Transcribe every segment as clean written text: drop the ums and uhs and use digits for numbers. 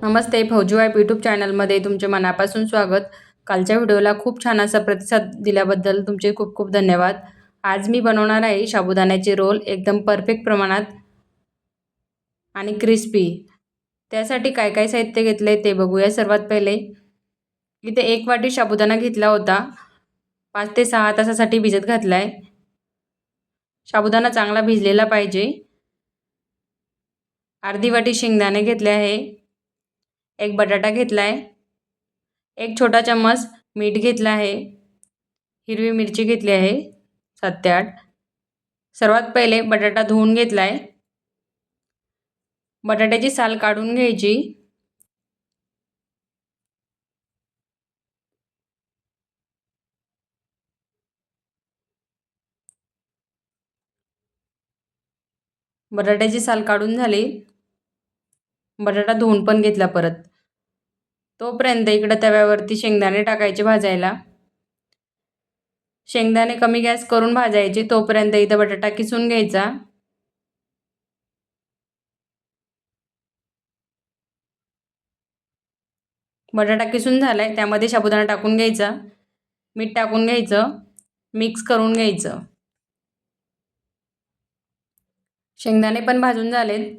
नमस्ते फौजी wife YouTube चॅनलमध्ये तुमचे मनापासून स्वागत. कालच्या व्हिडिओला खूप छान असा प्रतिसाद दिल्याबद्दल तुमचे खूप खूप धन्यवाद. आज मी बनवणार आहे साबुदाण्याचे रोल एकदम परफेक्ट प्रमाणात आणि क्रिस्पी. त्यासाठी काय काय साहित्य घेतले ते बघूया. सर्वात पहिले इथे 1 वाटी साबुदाणा घेतला होता. 5 ते 6 तासासाठी भिजत घातलाय. साबुदाणा चांगला भिजलेला पाहिजे. अर्धी वाटी शेंगदाणे घेतले आहे. 1 बटाटा घेतलाय. 1 छोटा चम्मच मीठ घेतला आहे. हिरवी मिरची घेतली आहे 7 ते 8. सर्वात पहिले बटाटा धुवून घेतलाय. बटाट्याची साल काढून घ्यायची. बटाट्याची साल काढून झाली. बटाटा धुवून पण घेतला परत. तोपर्यंत इकडे तव्यावरती शेंगदाणे टाकायचे भाजायला. शेंगदाणे कमी गॅस करून भाजायचे. तोपर्यंत इथं बटाटा किसून घ्यायचा. बटाटा किसून झालाय. त्यामध्ये साबुदाणा टाकून घ्यायचा. मीठ टाकून घ्यायचं. मिक्स करून घ्यायचं. शेंगदाणे पण भाजून झालेत.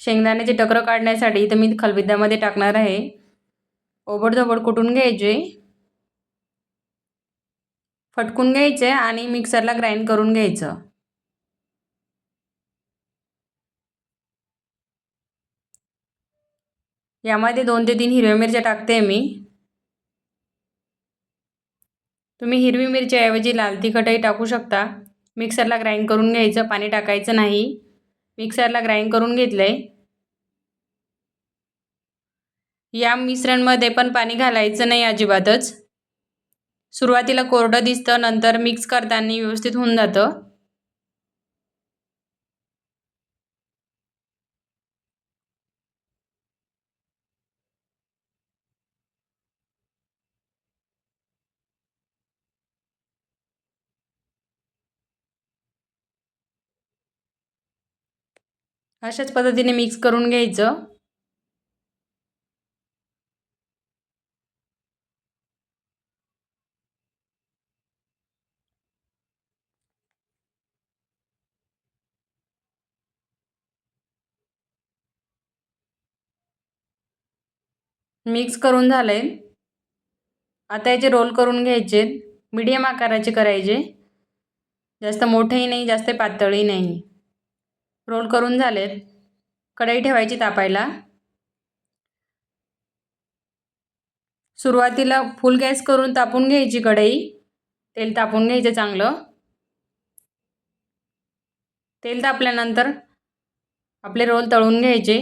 शेंगदाण्याचे टकर काढण्यासाठी इथं मी खलबत्त्यामध्ये टाकणार आहे. ओबडधोबड कुटून घ्यायचे. फटकून घ्यायचे आणि मिक्सरला ग्राइंड करून घ्यायचं. यामध्ये 2 ते 3 हिरव्या मिरच्या टाकते मी. तुम्ही हिरवी मिरच्याऐवजी लाल तिखटही टाकू शकता. मिक्सरला ग्राइंड करून घ्यायचं. पाणी टाकायचं नाही. मिक्सरला ग्राइंड करून घेतलंय. या मिश्रणमध्ये पण पाणी घालायचं नाही अजिबातच. सुरुवातीला कोरडं दिसतं, नंतर मिक्स करताना व्यवस्थित होऊन जातं. अशाच पद्धतीने मिक्स करून घ्यायचं. मिक्स करून झालंय. आता याचे रोल करून घ्यायचे. मीडियम आकाराचे करायचे. जास्त मोठेही नाही, जास्त पातळही नाही. रोल करून झालेत. कढई ठेवायची तापायला. सुरुवातीला फुल गॅस करून तापून घ्यायची कढई. तेल तापून घ्यायचं चांगलं. तेल तापल्यानंतर आपले रोल तळून घ्यायचे.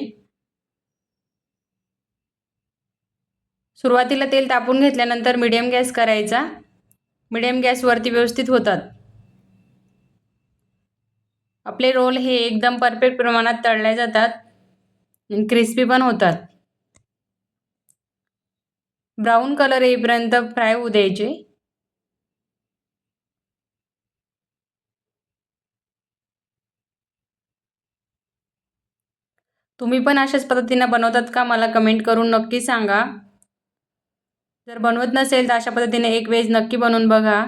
सुरुवातीला तेल तापून घेतल्यानंतर मीडियम गॅस करायचा. मीडियम गॅसवरती व्यवस्थित होतात. आपले रोल हे एकदम परफेक्ट प्रमाणात तळले जातात आणि क्रिस्पी पण होतात. ब्राऊन कलर येईपर्यंत फ्राय होऊ द्यायचे. तुम्ही पण अशाच पद्धतीने बनवतात का? मला कमेंट करून नक्की सांगा. जर बनवत नसेल तर अशा पद्धतीने एक वेळेस नक्की बनवून बघा.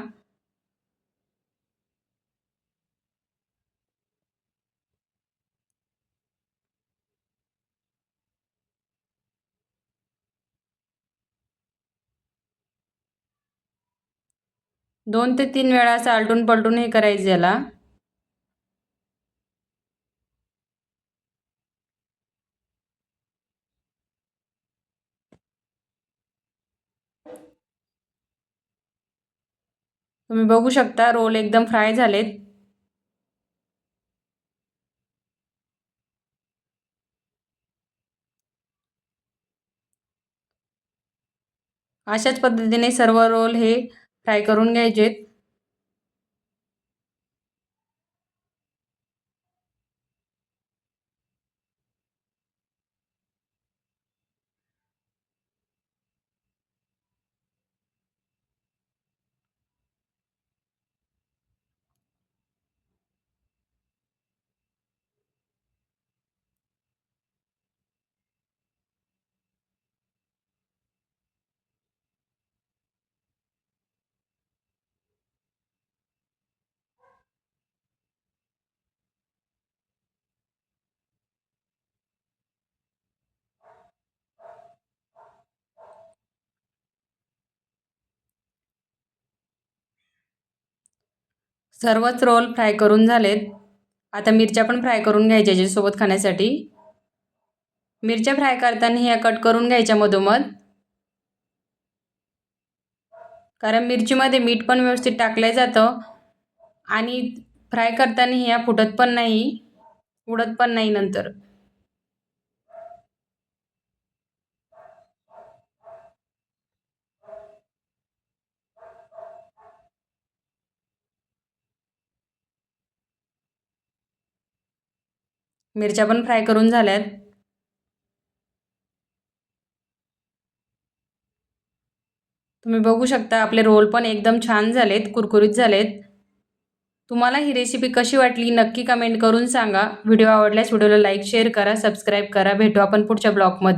दोन ते 3 वेळा असं आलटून पलटून हे करायचं याला. तुम्ही बघू शकता रोल एकदम फ्राय झालेत. अशाच पद्धतीने सर्व रोल हे फ्राय करून घ्यायचेत. सर्वच रोल फ्राय करून झालेत. आता मिरच्या पण फ्राय करून घ्यायच्या याच्यासोबत खाण्यासाठी. मिरच्या फ्राय करताना ह्या कट करून घ्यायच्या मधोमध, कारण मिरचीमध्ये मीठ पण व्यवस्थित टाकलं जातं आणि फ्राय करताना ह्या फुटत पण नाही, उडत पण नाही नंतर. मिरच्या पण फ्राय करून झाल्यात. तुम्ही बघू शकता आपले रोल पण एकदम छान झालेत, कुरकुरीत झालेत. तुम्हाला ही रेसिपी कशी वाटली नक्की कमेंट करून सांगा. व्हिडिओ आवडल्यास व्हिडिओला लाईक, शेअर करा, सबस्क्राईब करा. भेटू आपण पुढच्या ब्लॉगमध्ये.